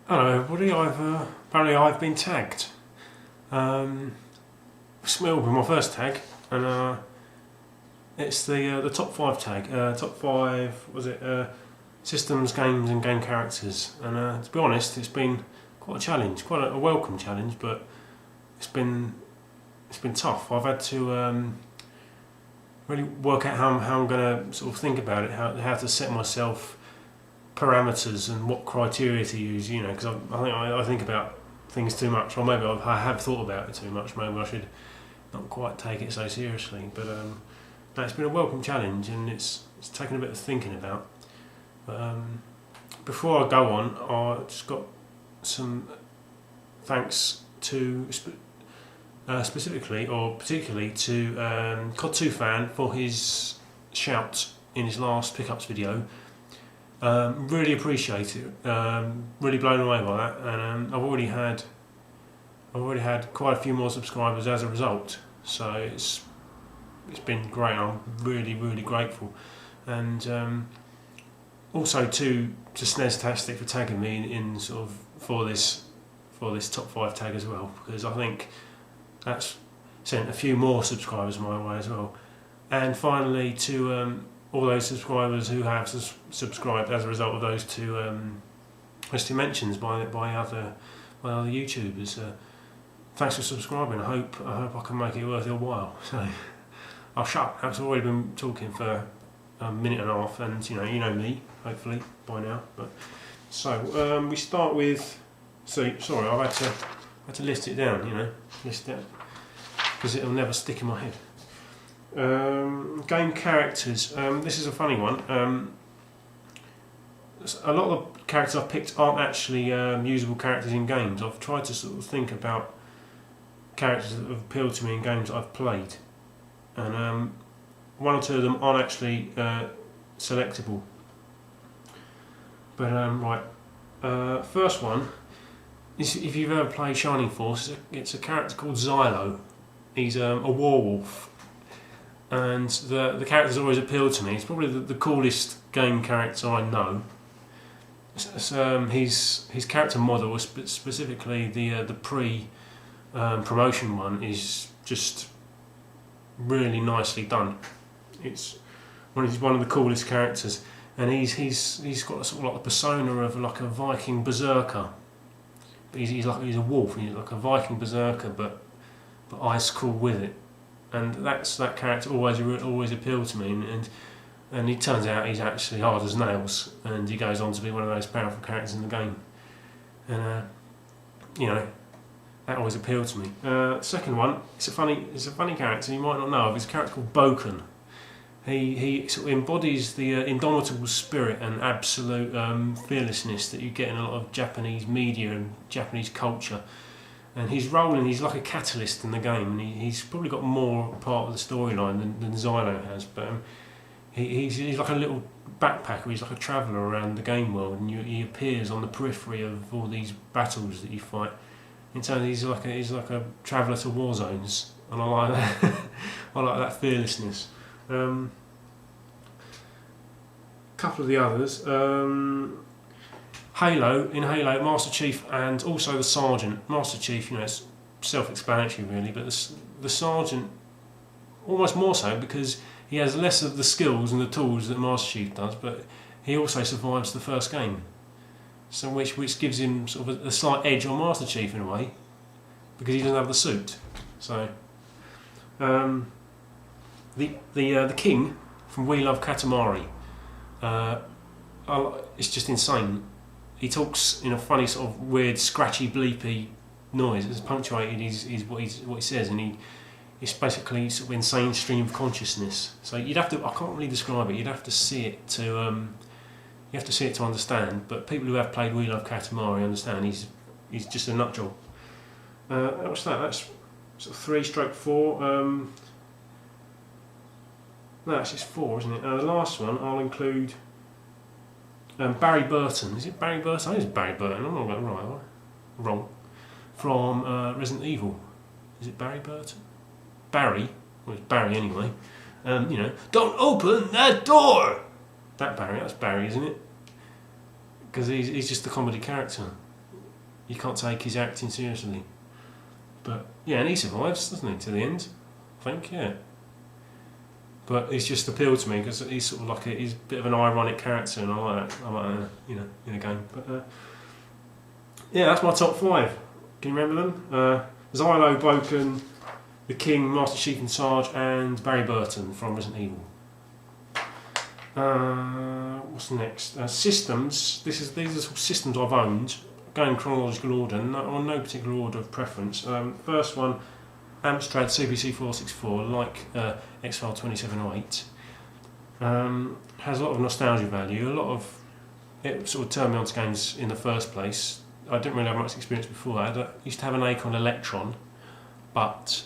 Hello everybody, apparently I've been tagged. Smell with my first tag, and it's the top 5 tag. Top 5, was it systems, games and game characters. And to be honest, it's been quite a challenge, quite a welcome challenge, but it's been tough. I've had to really work out how I'm going to sort of think about it, how to set myself parameters and what criteria to use, because I think about things too much, or maybe I have thought about it too much. Maybe I should not quite take it so seriously, but no, it's been a welcome challenge, and it's taken a bit of thinking about. But before I go on, I just got some thanks to specifically or particularly to COD2 fan for his shout in his last pickups video. Really appreciate it. Really blown away by that, and I've already had quite a few more subscribers as a result. So it's been great. I'm really grateful, and also to SNEStastic for tagging me in sort of for this top 5 tag as well, because I think that's sent a few more subscribers my way as well. And finally to all those subscribers who have subscribed as a result of those two mentions by other YouTubers. Thanks for subscribing. I hope I can make it worth your while. So I'll shut. I've already been talking for a minute and a half, and you know me hopefully by now. But so we start with. Sorry, I've had to list it down. List it because it'll never stick in my head. Game characters. This is a funny one. A lot of the characters I've picked aren't actually usable characters in games. I've tried to sort of think about characters that have appealed to me in games that I've played, and one or two of them aren't actually selectable. But right, first one is, if you've ever played Shining Force, it's a character called Xylo. He's a werewolf. And the character's always appealed to me. He's probably the coolest game character I know. His character model, specifically the promotion one, is just really nicely done. It's one of the coolest characters, and he's got sort of like the persona of like a Viking berserker. But he's a wolf. He's like a Viking berserker, but ice cool with it. And that character always appealed to me, and it turns out he's actually hard as nails, and he goes on to be one of those powerful characters in the game, and that always appealed to me. Second one, it's a funny character you might not know of. It's a character called Boken. He sort of embodies the indomitable spirit and absolute fearlessness that you get in a lot of Japanese media and Japanese culture. And he's like a catalyst in the game, and he's probably got more part of the storyline than Xylo has. But he's like a little backpacker. He's like a traveller around the game world, and he appears on the periphery of all these battles that you fight. In terms, he's like a traveller to war zones, and I like that. I like that fearlessness. Couple of the others. In Halo, Master Chief and also the Sergeant. Master Chief, it's self-explanatory really, but the Sergeant almost more so, because he has less of the skills and the tools that Master Chief does, but he also survives the first game, so which gives him sort of a slight edge on Master Chief in a way, because he doesn't have the suit. So the King from We Love Katamari, it's just insane. He talks in a funny sort of weird, scratchy, bleepy noise. It's punctuated what he says, and it's basically sort of insane stream of consciousness. So you'd have to, I can't really describe it. You'd have to see it to understand. But people who have played We Love Katamari understand. He's just a nut job. What's that? That's sort of 3/4. No, it's just 4, isn't it? The last one I'll include. Barry Burton. Is it Barry Burton? I think it's Barry Burton. I'm not right. Wrong. From Resident Evil. Is it Barry Burton? Barry. Well, it's Barry anyway. Don't open that door! That's Barry, isn't it? Because he's just the comedy character. you can't take his acting seriously. But yeah, and he survives, doesn't he, to the end? I think, yeah. But he's just appealed to me because he's sort of like he's a bit of an ironic character, and I like that. I like that, you know, in a game. But yeah, that's my top 5. Can you remember them? Xylo, Boken, the King, Master Chief and Sarge, and Barry Burton from Resident Evil. What's next? Systems. These are sort of systems I've owned, going in chronological order, on no particular order of preference. First one, Amstrad CPC 464, like X-File 2708. Has a lot of nostalgia value. A lot of it sort of turned me on to games in the first place. I didn't really have much experience before that. I used to have an Acorn Electron, but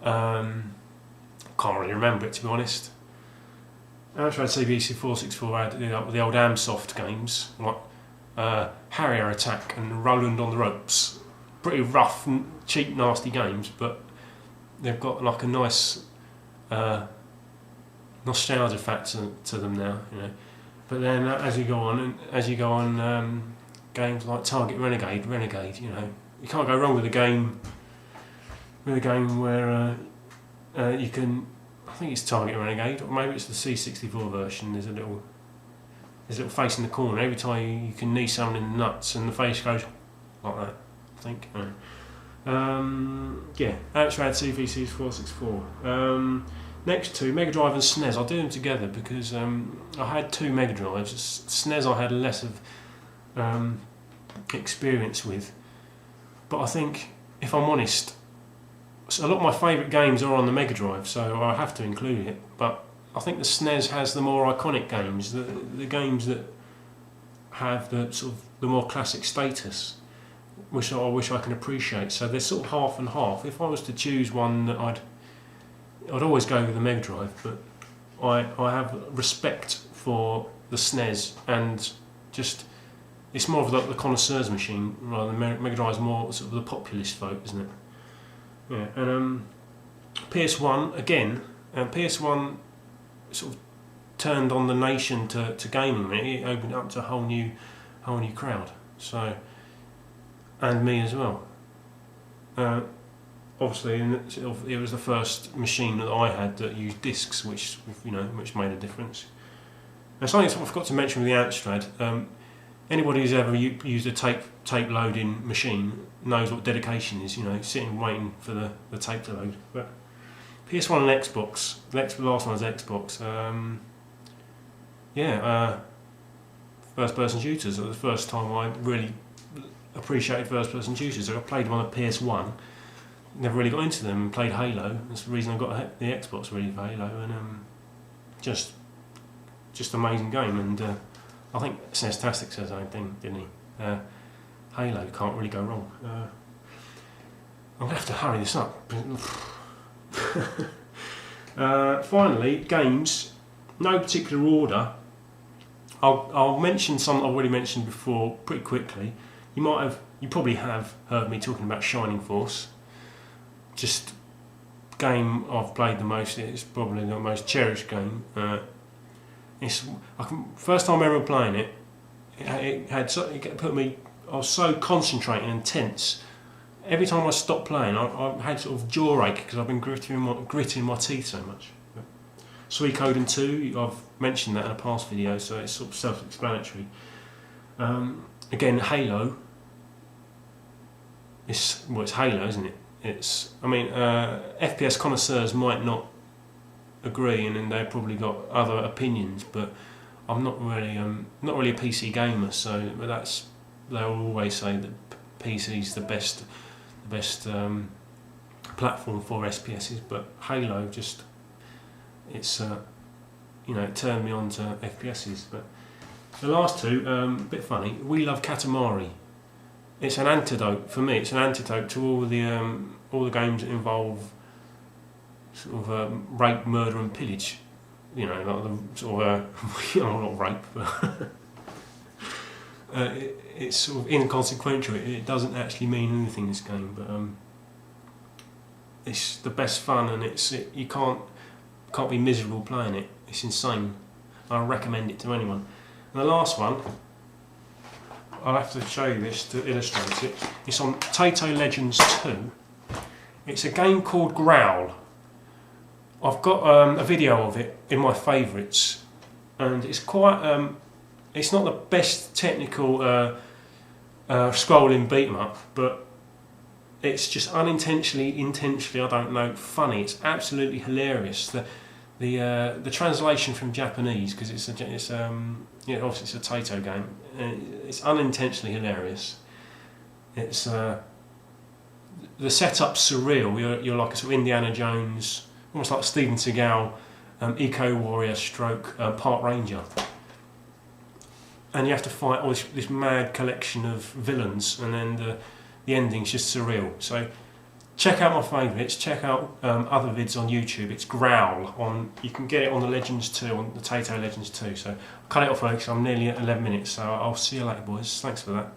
can't really remember it, to be honest. Amstrad CPC 464 had the old Amsoft games like Harrier Attack and Roland on the Ropes. Pretty rough, cheap, nasty games, but they've got like a nice nostalgia factor to them now, you know. But then as you go on, games like Target Renegade, you know, you can't go wrong with a game where you can. I think it's Target Renegade, or maybe it's the C64 version. There's a little face in the corner. Every time you can knee someone in the nuts, and the face goes like that. I think. Yeah, Amstrad CPC 464. Next two, Mega Drive and SNES. I'll do them together because I had 2 Mega Drives. SNES I had less of experience with, but I think, if I'm honest, a lot of my favourite games are on the Mega Drive, so I have to include it. But I think the SNES has the more iconic games, the games that have the sort of the more classic status, which I wish I can appreciate. So they're sort of half and half. If I was to choose one, that I'd always go with the Mega Drive, but I have respect for the SNES, and just it's more of the connoisseur's machine rather than Mega Drive is more sort of the populist folk, isn't it? Yeah, and PS1 again. PS1 sort of turned on the nation to gaming. It opened up to a whole new crowd. So, and me as well. Obviously, it was the first machine that I had that used discs, which made a difference. And something I forgot to mention with the Amstrad. Anybody who's ever used a tape loading machine knows what dedication is. You know, sitting waiting for the tape to load. But PS1 and Xbox. The last one was Xbox. First-person shooters. It was the first time I really appreciated first-person shooters. I played them on the PS1. Never really got into them. Played Halo. That's the reason I got the Xbox really for Halo. And just amazing game. And I think SNES-tastic says the same thing, didn't he? Halo can't really go wrong. I'm going to have to hurry this up. Finally, games. No particular order. I'll mention some I've already mentioned before pretty quickly. You probably have heard me talking about Shining Force. Just game I've played the most. It's probably the most cherished game. First time I remember playing it, it put me. I was so concentrating and tense. Every time I stopped playing, I had sort of jaw ache because I've been gritting my teeth so much. Suikoden 2, I've mentioned that in a past video, so it's sort of self-explanatory. Again, Halo. It's Halo, isn't it? FPS connoisseurs might not agree, and then they've probably got other opinions, but I'm not really a PC gamer, so they'll always say that PC's the best platform for SPSs, but Halo it turned me on to FPSs. But the last two, a bit funny. We Love Katamari. It's an antidote for me. It's an antidote to all the games that involve sort of rape, murder, and pillage. You know, like the sort of not rape, but it's sort of inconsequential. It doesn't actually mean anything, this game, but it's the best fun, and you can't be miserable playing it. It's insane. I recommend it to anyone. And the last one, I'll have to show you this to illustrate it. It's on Tato Legends 2. It's a game called Growl. I've got a video of it in my favourites, and it's quite. It's not the best technical scrolling beat 'em up, but it's just unintentionally, intentionally, I don't know, funny. It's absolutely hilarious. The translation from Japanese, because obviously it's a Taito game. It's unintentionally hilarious. It's the setup's surreal. You're like a sort of Indiana Jones, almost like Steven Seagal, eco warrior stroke park ranger, and you have to fight all this mad collection of villains, and then the ending's just surreal. So check out my favourites. Check out other vids on YouTube. It's Growl on. You can get it on the Legends 2, on the Tato Legends 2. So I'll cut it off, folks. I'm nearly at 11 minutes. So I'll see you later, boys. Thanks for that.